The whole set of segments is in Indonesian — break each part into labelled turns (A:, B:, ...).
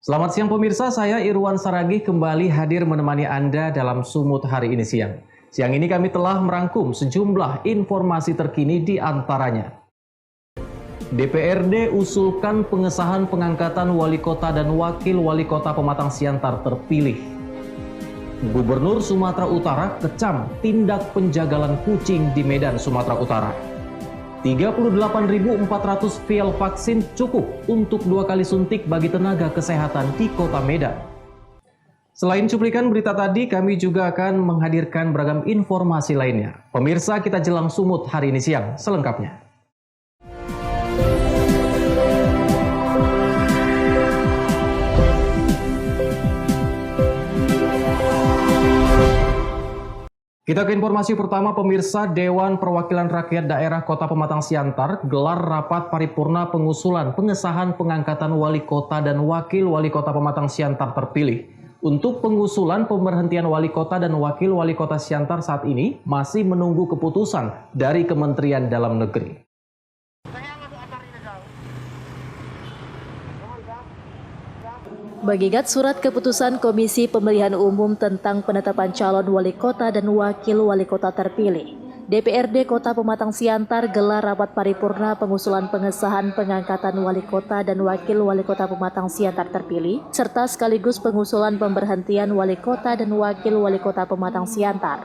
A: Selamat siang pemirsa, saya Irwan Saragih kembali hadir menemani Anda dalam Sumut hari ini siang. Siang ini kami telah merangkum sejumlah informasi terkini di antaranya. DPRD usulkan pengesahan pengangkatan wali kota dan wakil wali kota Pematang Siantar terpilih. Gubernur Sumatera Utara kecam tindak penjagalan kucing di Medan, Sumatera Utara. 38.400 vial vaksin cukup untuk 2 kali suntik bagi tenaga kesehatan di kota Medan. Selain cuplikan berita tadi, kami juga akan menghadirkan beragam informasi lainnya. Pemirsa, kita jelang Sumut hari ini siang, selengkapnya. Kita ke informasi pertama pemirsa. Dewan Perwakilan Rakyat Daerah Kota Pematang Siantar gelar rapat paripurna pengusulan pengesahan pengangkatan wali kota dan wakil wali kota Pematang Siantar terpilih. Untuk pengusulan pemberhentian wali kota dan wakil wali kota Siantar saat ini masih menunggu keputusan dari Kementerian Dalam Negeri.
B: Mengingat surat keputusan Komisi Pemilihan Umum tentang penetapan calon wali kota dan wakil wali kota terpilih, DPRD Kota Pematang Siantar gelar rapat paripurna pengusulan pengesahan pengangkatan wali kota dan wakil wali kota Pematang Siantar terpilih, serta sekaligus pengusulan pemberhentian wali kota dan wakil wali kota Pematang Siantar.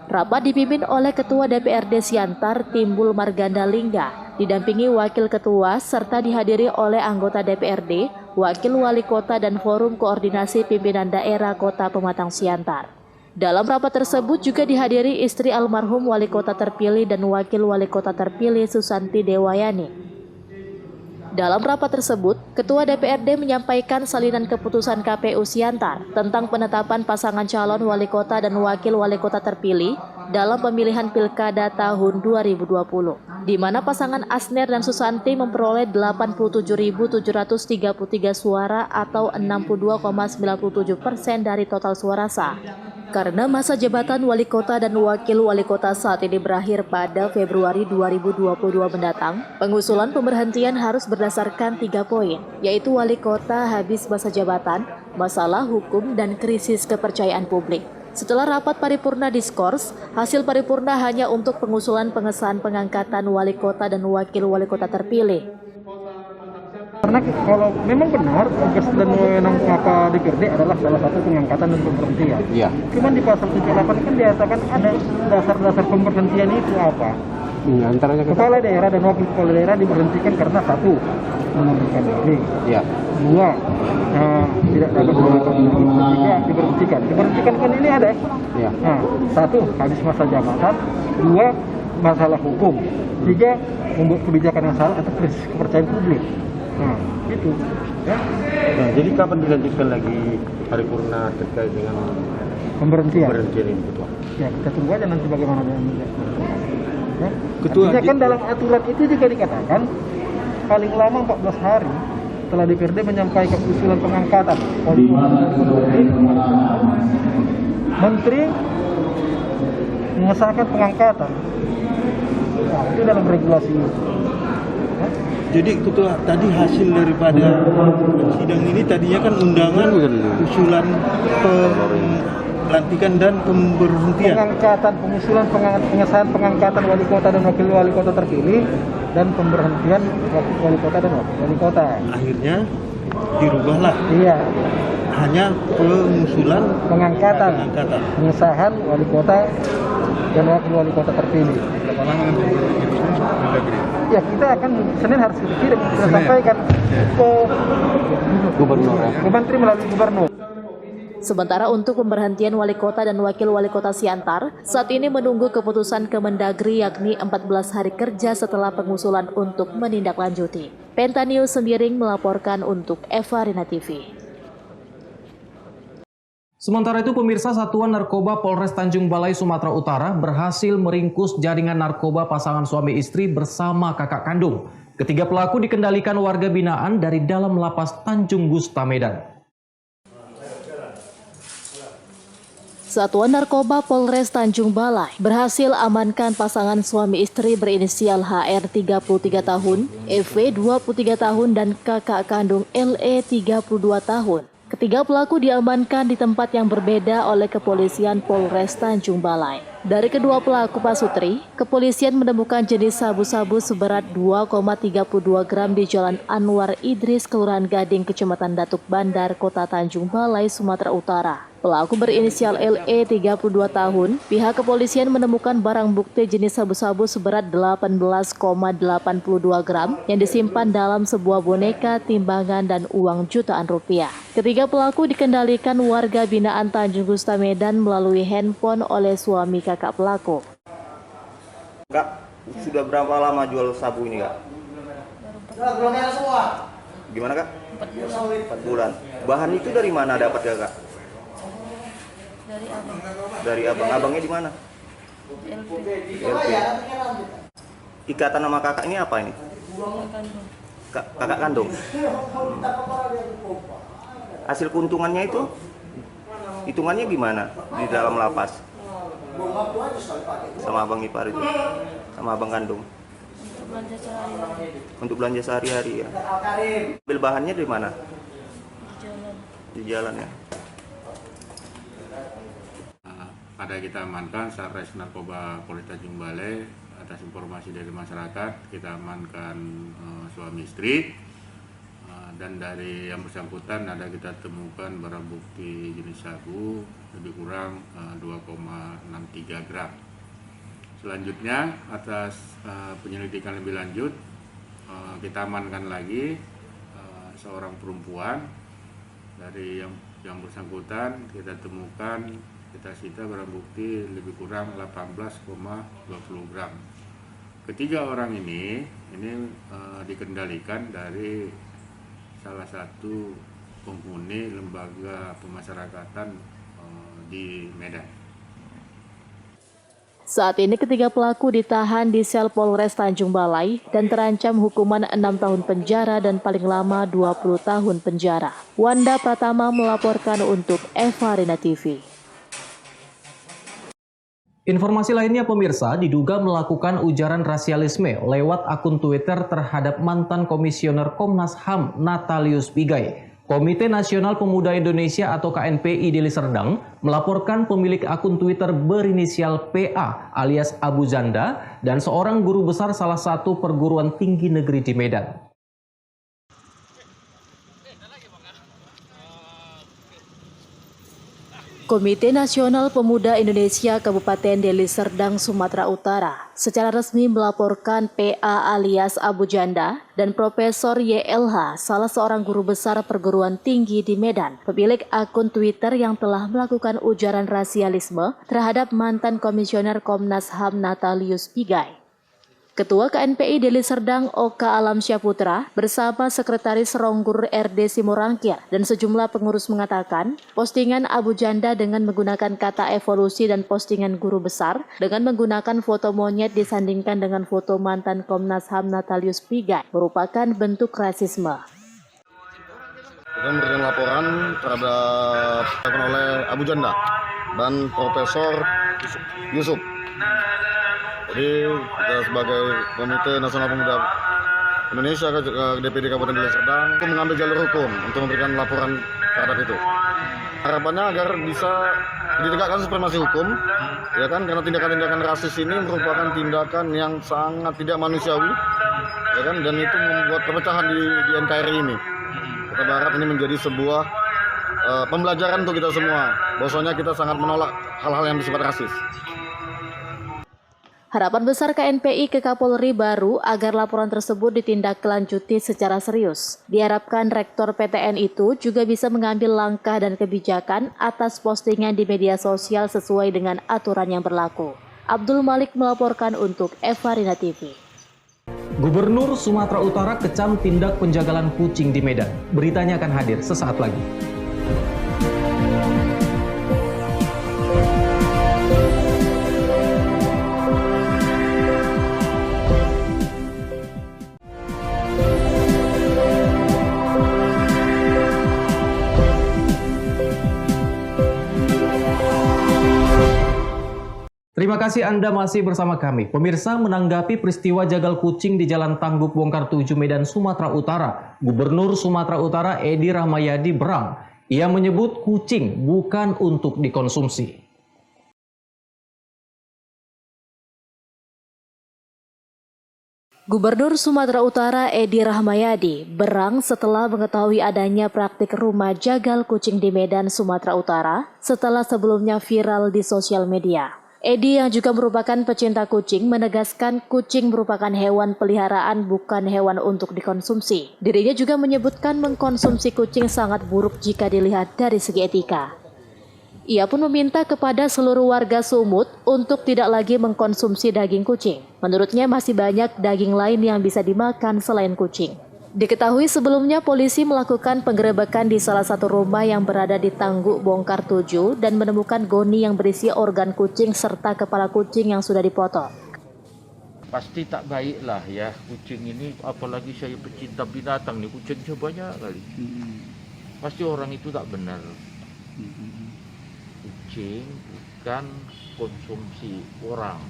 B: Rapat dipimpin oleh Ketua DPRD Siantar Timbul Marganda Lingga, didampingi Wakil Ketua serta dihadiri oleh anggota DPRD, Wakil Wali Kota dan Forum Koordinasi Pimpinan Daerah Kota Pematang Siantar. Dalam rapat tersebut juga dihadiri istri almarhum Wali Kota terpilih dan Wakil Wali Kota terpilih Susanti Dewayani. Dalam rapat tersebut, Ketua DPRD menyampaikan salinan keputusan KPU Siantar tentang penetapan pasangan calon wali kota dan wakil wali kota terpilih dalam pemilihan Pilkada tahun 2020, di mana pasangan Asner dan Susanti memperoleh 87.733 suara atau 62,97% dari total suara sah. Karena masa jabatan wali kota dan wakil wali kota saat ini berakhir pada Februari 2022 mendatang, pengusulan pemberhentian harus berdasarkan 3 poin, yaitu wali kota habis masa jabatan, masalah hukum, dan krisis kepercayaan publik. Setelah rapat paripurna diskors, hasil paripurna hanya untuk pengusulan pengesahan pengangkatan wali kota dan wakil wali kota terpilih.
C: Karena kalau memang benar tugas dan wewenang maka DPRD adalah salah satu pengangkatan dan pemberhentian. Iya. Cuman di pasal 78 kan dinyatakan ada dasar-dasar pemberhentian itu apa? Antaranya kepala daerah dan wakil kepala daerah diberhentikan karena 1, mengundurkan diri. Iya. 2, tidak dapat melakukan 3 diberhentikan. Diberhentikan kan ini ada. Iya. Nah, 1 habis masa jabatan, 2 masalah hukum, 3 membuat kebijakan yang salah atau krisis kepercayaan publik. Nah, itu ya.
D: Nah, jadi kapan dilanjutkan lagi paripurna terkait dengan
C: pemberhentian
D: ini, Ketua?
C: Ya, kita tunggu aja nanti bagaimana dia. Ya.
D: Ketua,
C: artinya kan dalam aturan itu juga dikatakan paling lama 14 hari setelah DPRD menyampaikan usulan pengangkatan Menteri mengesahkan pengangkatan. Nah, itu dalam regulasi.
D: Jadi Ketua, tadi hasil daripada sidang ini tadinya kan undangan usulan pelantikan dan pemberhentian.
C: Pengusulan pengesahan pengangkatan wali kota dan wakil wali kota terpilih dan pemberhentian wali kota dan wakil wali kota.
D: Akhirnya dirubahlah.
C: Iya.
D: Hanya pengusulan
C: pengangkatan. Pengesahan wali kota dan wakil wali kota terpilih.
D: Berapa lama nanti
C: ya, kita akan Senin harus kita sampaikan ke gubernur, menteri melalui gubernur.
B: Sementara untuk pemberhentian wali kota dan wakil wali kota Siantar, saat ini menunggu keputusan Kemendagri yakni 14 hari kerja setelah pengusulan untuk menindaklanjuti. Pentanews Sembiring melaporkan untuk Eva Rina TV.
A: Sementara itu pemirsa, Satuan Narkoba Polres Tanjung Balai Sumatera Utara berhasil meringkus jaringan narkoba pasangan suami istri bersama kakak kandung. Ketiga pelaku dikendalikan warga binaan dari dalam lapas Tanjung Gusta Medan.
B: Satuan Narkoba Polres Tanjung Balai berhasil amankan pasangan suami istri berinisial HR 33 tahun, EV 23 tahun, dan kakak kandung LE 32 tahun. Ketiga pelaku diamankan di tempat yang berbeda oleh kepolisian Polres Tanjung Balai. Dari kedua pelaku pasutri, kepolisian menemukan jenis sabu-sabu seberat 2,32 gram di Jalan Anwar Idris, Kelurahan Gading, Kecamatan Datuk Bandar, Kota Tanjung Balai, Sumatera Utara. Pelaku berinisial LE 32 tahun, pihak kepolisian menemukan barang bukti jenis sabu-sabu seberat 18,82 gram yang disimpan dalam sebuah boneka, timbangan, dan uang jutaan rupiah. Ketiga pelaku dikendalikan warga binaan Tanjung Gusta Medan melalui handphone oleh suami kakak pelaku.
E: Kak, sudah berapa lama jual sabu ini, Kak? Gimana, Kak? 4 bulan. Bahan itu dari mana dapat ya, Kak?
F: Dari abang.
E: Dari abang. Abangnya di mana? LP. Ikatan nama kakak ini apa ini? Kakak kandung. Hasil keuntungannya itu? Hitungannya gimana di dalam lapas? Sama abang ipar itu? Sama abang kandung?
F: Belanja sehari-hari.
E: Untuk belanja sehari-hari ya? Ambil bahannya dari mana?
F: Di jalan.
E: Di jalan ya?
G: Pada kita amankan Satres Narkoba Polres Tanjung Balai atas informasi dari masyarakat, kita amankan suami istri, dan dari yang bersangkutan ada kita temukan barang bukti jenis sabu lebih kurang 2,63 gram. Selanjutnya atas penyelidikan lebih lanjut, kita amankan lagi seorang perempuan. Dari yang bersangkutan kita temukan, kita sita barang bukti lebih kurang 18,20 gram. Ketiga orang ini dikendalikan dari salah satu penghuni lembaga pemasyarakatan di Medan.
B: Saat ini ketiga pelaku ditahan di sel Polres Tanjung Balai dan terancam hukuman 6 tahun penjara dan paling lama 20 tahun penjara. Wanda Pratama melaporkan untuk Eva Rina TV.
A: Informasi lainnya pemirsa, diduga melakukan ujaran rasialisme lewat akun Twitter terhadap mantan Komisioner Komnas HAM Natalius Pigai. Komite Nasional Pemuda Indonesia atau KNPI Deli Serdang melaporkan pemilik akun Twitter berinisial PA alias Abu Janda dan seorang guru besar salah satu perguruan tinggi negeri di Medan.
B: Komite Nasional Pemuda Indonesia Kabupaten Deli Serdang, Sumatera Utara secara resmi melaporkan PA alias Abu Janda dan Profesor YLH, salah seorang guru besar perguruan tinggi di Medan, pemilik akun Twitter yang telah melakukan ujaran rasialisme terhadap mantan Komisioner Komnas HAM Natalius Pigai. Ketua KNPI Deli Serdang Oka Alam Syaputra bersama Sekretaris Ronggur RD Simorangkir dan sejumlah pengurus mengatakan postingan Abu Janda dengan menggunakan kata evolusi dan postingan guru besar dengan menggunakan foto monyet disandingkan dengan foto mantan Komnas HAM Natalius Pigai merupakan bentuk rasisme.
H: Kita memberikan laporan terhadap oleh Abu Janda dan Profesor Yusuf. Jadi kita sebagai Komite Nasional Pemuda Indonesia DPD Kabupaten Deli Serdang mengambil jalur hukum untuk memberikan laporan terhadap itu. Harapannya agar bisa ditegakkan supremasi hukum, ya kan, karena tindakan-tindakan rasis ini merupakan tindakan yang sangat tidak manusiawi, ya kan, dan itu membuat perpecahan di NKRI ini. Kita berharap ini menjadi sebuah pembelajaran untuk kita semua, bahwasanya kita sangat menolak hal-hal yang bersifat rasis.
B: Harapan besar KNPI ke Kapolri baru agar laporan tersebut ditindaklanjuti secara serius. Diharapkan Rektor PTN itu juga bisa mengambil langkah dan kebijakan atas postingan di media sosial sesuai dengan aturan yang berlaku. Abdul Malik melaporkan untuk Eva Rina TV.
A: Gubernur Sumatera Utara kecam tindak penjagalan kucing di Medan. Beritanya akan hadir sesaat lagi. Terima kasih Anda masih bersama kami. Pemirsa, menanggapi peristiwa jagal kucing di Jalan Tangguk Bongkar 7 Medan, Sumatera Utara, Gubernur Sumatera Utara Edi Rahmayadi berang. Ia menyebut kucing bukan untuk dikonsumsi.
B: Gubernur Sumatera Utara Edi Rahmayadi berang setelah mengetahui adanya praktik rumah jagal kucing di Medan, Sumatera Utara setelah sebelumnya viral di sosial media. Edi yang juga merupakan pecinta kucing menegaskan kucing merupakan hewan peliharaan bukan hewan untuk dikonsumsi. Dirinya juga menyebutkan mengkonsumsi kucing sangat buruk jika dilihat dari segi etika. Ia pun meminta kepada seluruh warga Sumut untuk tidak lagi mengkonsumsi daging kucing. Menurutnya masih banyak daging lain yang bisa dimakan selain kucing. Diketahui sebelumnya polisi melakukan penggerebekan di salah satu rumah yang berada di Tangguk Bongkar 7 dan menemukan goni yang berisi organ kucing serta kepala kucing yang sudah dipotong.
I: Pasti tak baiklah ya kucing ini, apalagi saya pecinta binatang nih, kucingnya banyak kali. Pasti orang itu tak benar. Kucing bukan konsumsi orang.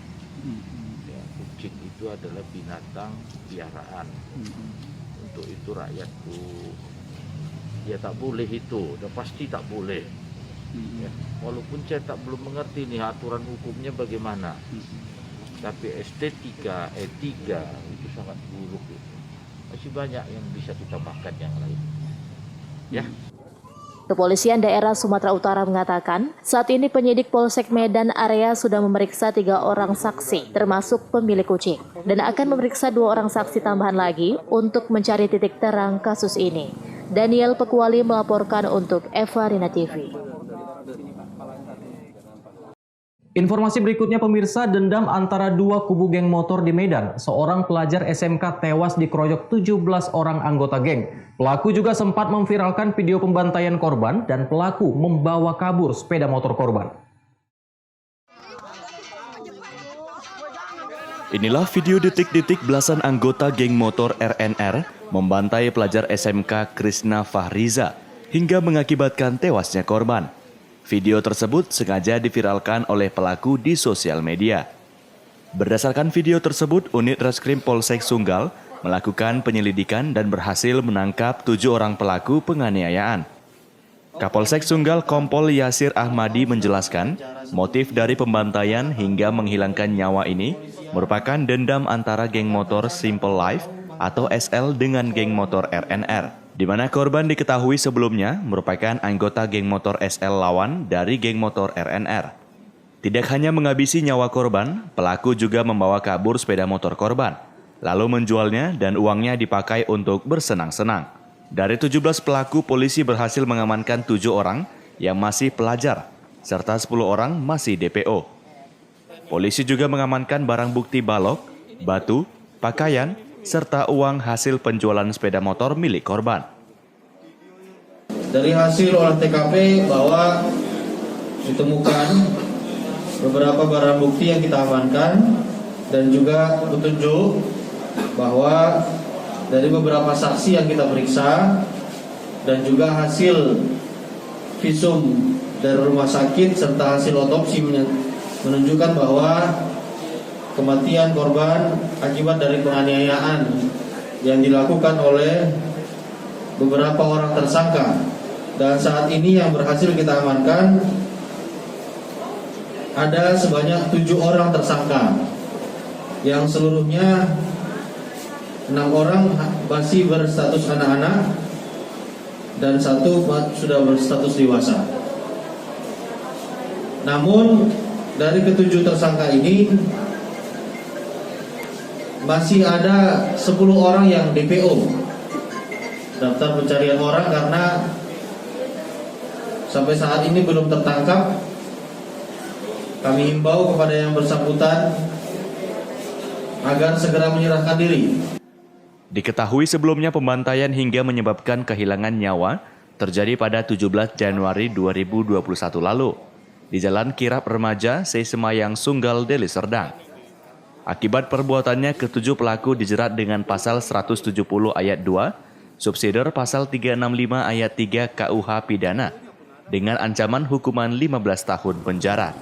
I: Ya, kucing itu adalah binatang piaraan. Untuk itu rakyatku ya tak boleh itu, dan pasti tak boleh. Ya, walaupun saya belum mengerti nih aturan hukumnya bagaimana, tapi estetika, etika itu sangat buruk itu. Masih banyak yang bisa kita makan yang lain. Ya.
B: Kepolisian daerah Sumatera Utara mengatakan, saat ini penyidik Polsek Medan area sudah memeriksa 3 orang saksi, termasuk pemilik kucing, dan akan memeriksa 2 orang saksi tambahan lagi untuk mencari titik terang kasus ini. Daniel Pekuali melaporkan untuk Eva Rina TV.
A: Informasi berikutnya pemirsa, dendam antara 2 kubu geng motor di Medan. Seorang pelajar SMK tewas dikeroyok 17 orang anggota geng. Pelaku juga sempat memviralkan video pembantaian korban dan pelaku membawa kabur sepeda motor korban.
J: Inilah video detik-detik belasan anggota geng motor RNR membantai pelajar SMK Krisna Fahriza hingga mengakibatkan tewasnya korban. Video tersebut sengaja diviralkan oleh pelaku di sosial media. Berdasarkan video tersebut, unit Reskrim Polsek Sunggal melakukan penyelidikan dan berhasil menangkap 7 orang pelaku penganiayaan. Kapolsek Sunggal Kompol Yasir Ahmadi menjelaskan, motif dari pembantaian hingga menghilangkan nyawa ini merupakan dendam antara geng motor Simple Life atau SL dengan geng motor RNR. Di mana korban diketahui sebelumnya merupakan anggota geng motor SL lawan dari geng motor RNR. Tidak hanya menghabisi nyawa korban, pelaku juga membawa kabur sepeda motor korban, lalu menjualnya dan uangnya dipakai untuk bersenang-senang. Dari 17 pelaku, polisi berhasil mengamankan 7 orang yang masih pelajar, serta 10 orang masih DPO. Polisi juga mengamankan barang bukti balok, batu, pakaian, serta uang hasil penjualan sepeda motor milik korban.
K: Dari hasil olah TKP bahwa ditemukan beberapa barang bukti yang kita amankan dan juga petunjuk bahwa dari beberapa saksi yang kita periksa dan juga hasil visum dari rumah sakit serta hasil otopsi menunjukkan bahwa kematian korban akibat dari penganiayaan yang dilakukan oleh beberapa orang tersangka. Dan saat ini yang berhasil kita amankan ada sebanyak 7 orang tersangka, yang seluruhnya 6 orang masih berstatus anak-anak dan 1 sudah berstatus dewasa. Namun dari ke-7 tersangka ini masih ada 10 orang yang DPO, daftar pencarian orang, karena sampai saat ini belum tertangkap. Kami himbau kepada yang bersangkutan agar segera menyerahkan diri.
J: Diketahui sebelumnya pembantaian hingga menyebabkan kehilangan nyawa terjadi pada 17 Januari 2021 lalu di Jalan Kirap Remaja, Sesemayang, Sunggal, Deli Serdang. Akibat perbuatannya, ke-7 pelaku dijerat dengan pasal 170 ayat 2, subsidiar pasal 365 ayat 3 KUH Pidana, dengan ancaman hukuman 15 tahun penjara.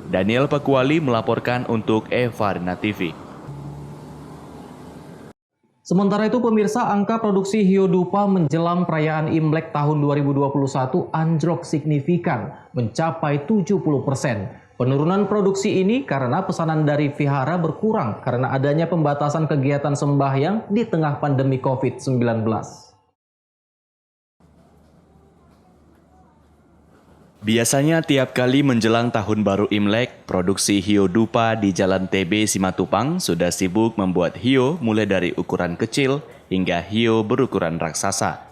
J: Daniel Pakuali melaporkan untuk Eva Rina TV.
A: Sementara itu pemirsa, angka produksi hiyo dupa menjelang perayaan Imlek tahun 2021 anjlok signifikan, mencapai 70%. Penurunan produksi ini karena pesanan dari vihara berkurang karena adanya pembatasan kegiatan sembahyang di tengah pandemi COVID-19.
J: Biasanya tiap kali menjelang tahun baru Imlek, produksi hiyo dupa di Jalan TB Simatupang sudah sibuk membuat hiyo mulai dari ukuran kecil hingga hiyo berukuran raksasa.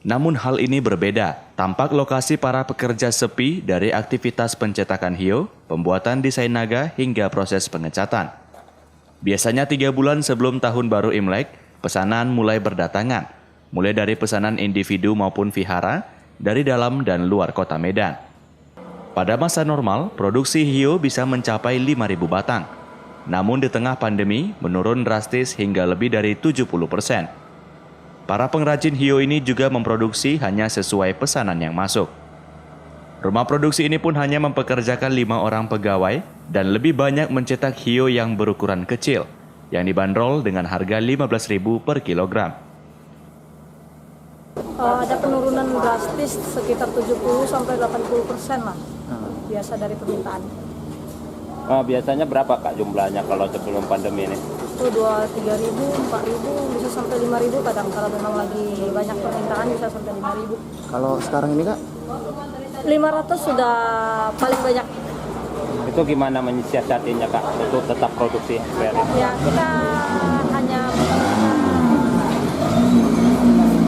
J: Namun hal ini berbeda, tampak lokasi para pekerja sepi dari aktivitas pencetakan hiyo, pembuatan desain naga hingga proses pengecatan. Biasanya 3 bulan sebelum tahun baru Imlek, pesanan mulai berdatangan, mulai dari pesanan individu maupun vihara, dari dalam dan luar kota Medan. Pada masa normal, produksi hiyo bisa mencapai 5.000 batang. Namun di tengah pandemi, menurun drastis hingga lebih dari 70%. Para pengrajin hiyo ini juga memproduksi hanya sesuai pesanan yang masuk. Rumah produksi ini pun hanya mempekerjakan 5 orang pegawai dan lebih banyak mencetak hiyo yang berukuran kecil, yang dibanderol dengan harga 15.000 per kilogram.
F: Ada penurunan drastis sekitar 70-80% lah, biasa dari permintaan.
E: Biasanya berapa Kak jumlahnya kalau sebelum pandemi ini?
F: Itu 2-3 ribu, 4 ribu, bisa sampai 5 ribu kadang. Kalau memang lagi banyak permintaan bisa sampai 5 ribu.
C: Kalau sekarang ini Kak?
F: 500 sudah paling banyak.
E: Itu gimana menyiasatinya Kak untuk tetap produksi?
F: Ya kita hanya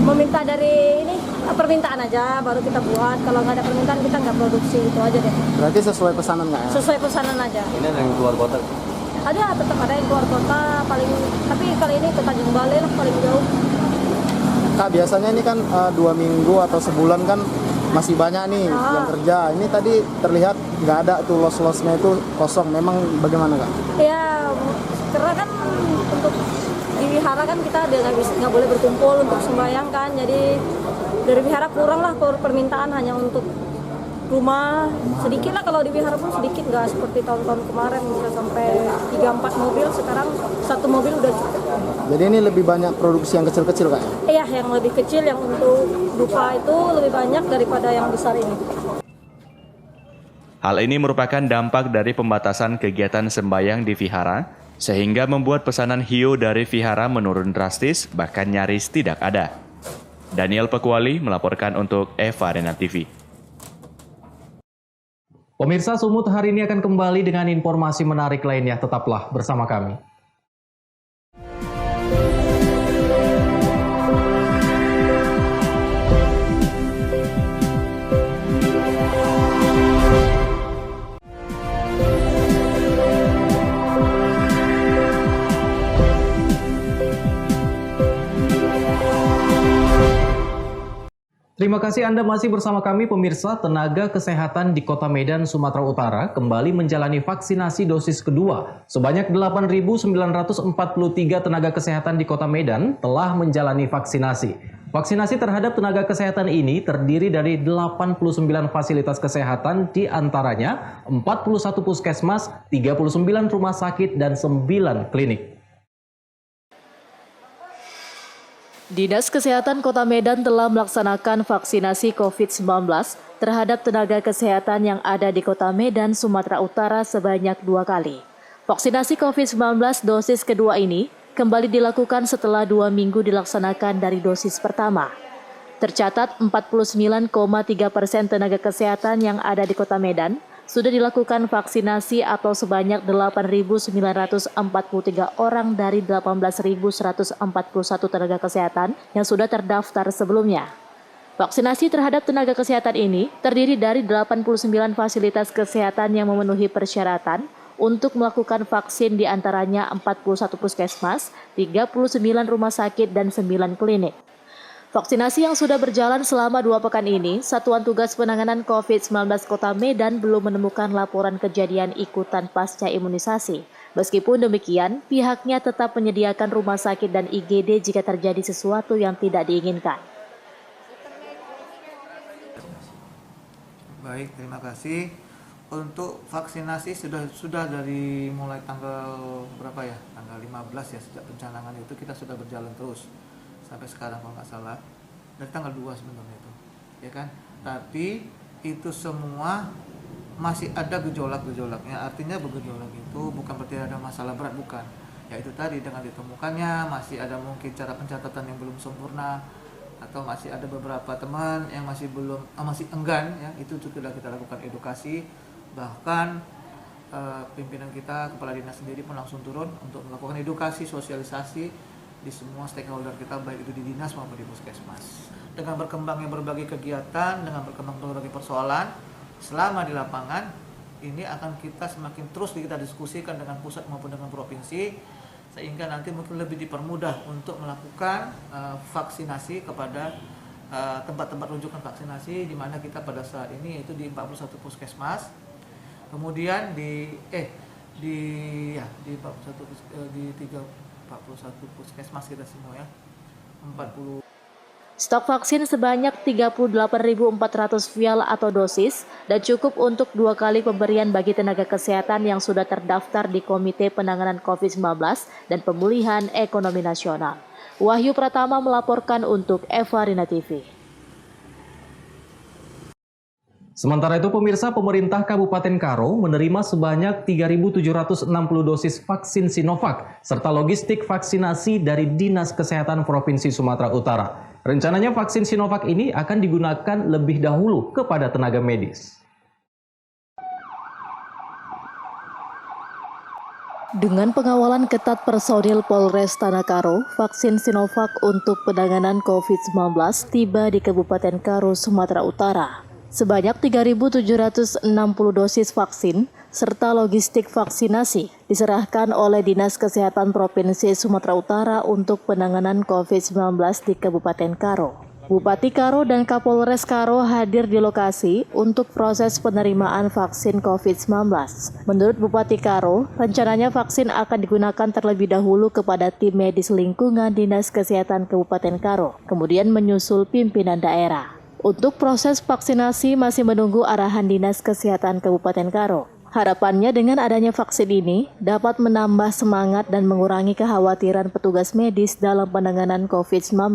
F: meminta dari ini permintaan aja, baru kita buat. Kalau nggak ada permintaan kita nggak produksi, itu aja deh.
C: Berarti sesuai pesanan nggak ya?
F: Sesuai pesanan aja.
E: Ini yang keluar kota?
F: Ada, tetap ada yang keluar kota paling, tapi kali ini ke Tanjung Balai lah paling jauh.
C: Kak, biasanya ini kan 2 minggu atau sebulan kan masih banyak nih yang kerja. Ini tadi terlihat nggak ada tuh los-losnya itu kosong. Memang bagaimana Kak?
F: Ya, karena kan untuk di wihara kan kita nggak boleh berkumpul untuk sembahyang kan. Jadi dari wihara kurang lah permintaan hanya untuk rumah. Sedikit lah kalau di wihara pun sedikit, nggak seperti tahun-tahun kemarin bisa sampai 3-4 mobil. Sekarang 1 mobil udah cukup.
C: Jadi ini lebih banyak produksi yang kecil-kecil Kak?
F: Iya, yang lebih kecil, yang untuk dupa itu lebih banyak daripada yang besar ini.
J: Hal ini merupakan dampak dari pembatasan kegiatan sembahyang di vihara, sehingga membuat pesanan hiyo dari vihara menurun drastis, bahkan nyaris tidak ada. Daniel Pakuali melaporkan untuk Eva Rina TV.
A: Pemirsa, Sumut hari ini akan kembali dengan informasi menarik lainnya. Tetaplah bersama kami. Terima kasih Anda masih bersama kami pemirsa. Tenaga kesehatan di Kota Medan, Sumatera Utara kembali menjalani vaksinasi dosis kedua. Sebanyak 8.943 tenaga kesehatan di Kota Medan telah menjalani vaksinasi. Vaksinasi terhadap tenaga kesehatan ini terdiri dari 89 fasilitas kesehatan, di antaranya 41 puskesmas, 39 rumah sakit, dan 9 klinik.
B: Dinas Kesehatan Kota Medan telah melaksanakan vaksinasi COVID-19 terhadap tenaga kesehatan yang ada di Kota Medan, Sumatera Utara sebanyak 2 kali. Vaksinasi COVID-19 dosis kedua ini kembali dilakukan setelah 2 minggu dilaksanakan dari dosis pertama. Tercatat 49,3% tenaga kesehatan yang ada di Kota Medan sudah dilakukan vaksinasi atau sebanyak 8.943 orang dari 18.141 tenaga kesehatan yang sudah terdaftar sebelumnya. Vaksinasi terhadap tenaga kesehatan ini terdiri dari 89 fasilitas kesehatan yang memenuhi persyaratan untuk melakukan vaksin, di antaranya 41 puskesmas, 39 rumah sakit, dan 9 klinik. Vaksinasi yang sudah berjalan selama 2 pekan ini, Satuan Tugas Penanganan COVID-19 Kota Medan belum menemukan laporan kejadian ikutan pasca imunisasi. Meskipun demikian, pihaknya tetap menyediakan rumah sakit dan IGD jika terjadi sesuatu yang tidak diinginkan.
L: Baik, terima kasih. untuk vaksinasi sudah dari mulai tanggal berapa ya? Tanggal 15 ya, sejak pencanangan itu kita sudah berjalan terus sampai sekarang kalau nggak salah. Dari tanggal 2 sebenarnya itu, ya kan? Tapi itu semua masih ada gejolak-gejolaknya. Artinya bergejolak itu bukan berarti ada masalah berat, bukan. Ya itu tadi, dengan ditemukannya masih ada mungkin cara pencatatan yang belum sempurna, atau masih ada beberapa teman yang masih enggan, ya itu sudah kita lakukan edukasi. Bahkan pimpinan kita, kepala dinas sendiri pun langsung turun untuk melakukan edukasi, sosialisasi di semua stakeholder kita, baik itu di dinas maupun di puskesmas. Dengan berkembangnya berbagai kegiatan, dengan berkembang berbagai persoalan selama di lapangan, ini akan kita semakin terus kita diskusikan dengan pusat maupun dengan provinsi, sehingga nanti mungkin lebih dipermudah untuk melakukan vaksinasi kepada tempat-tempat rujukan vaksinasi, di mana kita pada saat ini yaitu di 41 puskesmas, kemudian di 41 puskesmas kita semua ya, 40.
B: Stok vaksin sebanyak 38.400 vial atau dosis dan cukup untuk 2 kali pemberian bagi tenaga kesehatan yang sudah terdaftar di Komite Penanganan COVID-19 dan Pemulihan Ekonomi Nasional. Wahyu Pratama melaporkan untuk Eva Rina TV.
A: Sementara itu pemirsa, pemerintah Kabupaten Karo menerima sebanyak 3.760 dosis vaksin Sinovac serta logistik vaksinasi dari Dinas Kesehatan Provinsi Sumatera Utara. Rencananya vaksin Sinovac ini akan digunakan lebih dahulu kepada tenaga medis.
B: Dengan pengawalan ketat personil Polres Tanah Karo, vaksin Sinovac untuk penanganan COVID-19 tiba di Kabupaten Karo, Sumatera Utara. Sebanyak 3.760 dosis vaksin serta logistik vaksinasi diserahkan oleh Dinas Kesehatan Provinsi Sumatera Utara untuk penanganan COVID-19 di Kabupaten Karo. Bupati Karo dan Kapolres Karo hadir di lokasi untuk proses penerimaan vaksin COVID-19. Menurut Bupati Karo, rencananya vaksin akan digunakan terlebih dahulu kepada tim medis lingkungan Dinas Kesehatan Kabupaten Karo, kemudian menyusul pimpinan daerah. Untuk proses vaksinasi masih menunggu arahan Dinas Kesehatan Kabupaten Karo. Harapannya dengan adanya vaksin ini dapat menambah semangat dan mengurangi kekhawatiran petugas medis dalam penanganan COVID-19.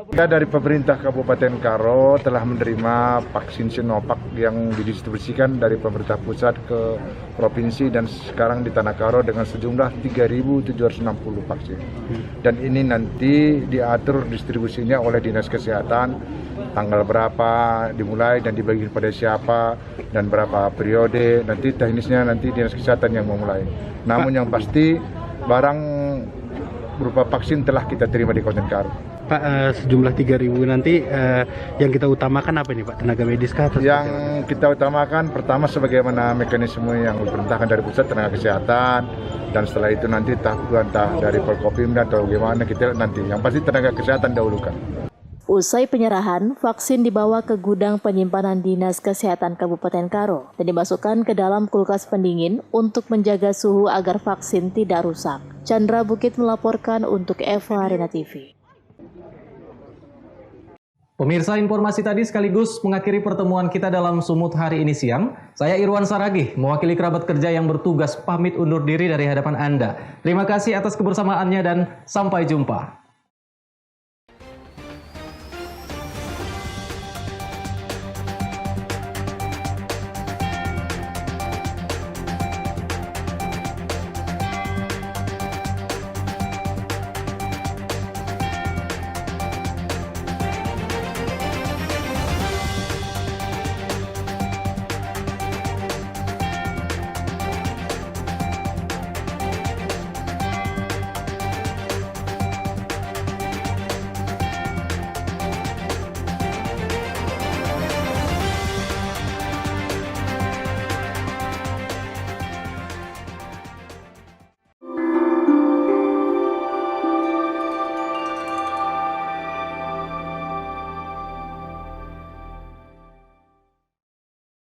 M: Kita dari pemerintah Kabupaten Karo telah menerima vaksin Sinovac yang didistribusikan dari pemerintah pusat ke provinsi dan sekarang di Tanah Karo dengan sejumlah 3.760 vaksin. Dan ini nanti diatur distribusinya oleh Dinas Kesehatan, tanggal berapa dimulai dan dibagi kepada siapa dan berapa periode, nanti teknisnya nanti Dinas Kesehatan yang memulai. Namun yang pasti barang berupa vaksin telah kita terima di Kabupaten Karo.
N: Pak, sejumlah 3.000 nanti yang kita utamakan apa ini Pak? Tenaga medis kah?
M: Yang kita utamakan pertama sebagaimana mekanisme yang diperintahkan dari pusat tenaga kesehatan, dan setelah itu nanti entah dari Polkopimda atau bagaimana kita nanti. Yang pasti tenaga kesehatan dahulukan.
B: Usai penyerahan, vaksin dibawa ke gudang penyimpanan Dinas Kesehatan Kabupaten Karo dan dimasukkan ke dalam kulkas pendingin untuk menjaga suhu agar vaksin tidak rusak. Chandra Bukit melaporkan untuk Eva Rina TV.
A: Pemirsa, informasi tadi sekaligus mengakhiri pertemuan kita dalam Sumut hari ini siang. Saya Irwan Saragih, mewakili kerabat kerja yang bertugas pamit undur diri dari hadapan Anda. Terima kasih atas kebersamaannya dan sampai jumpa.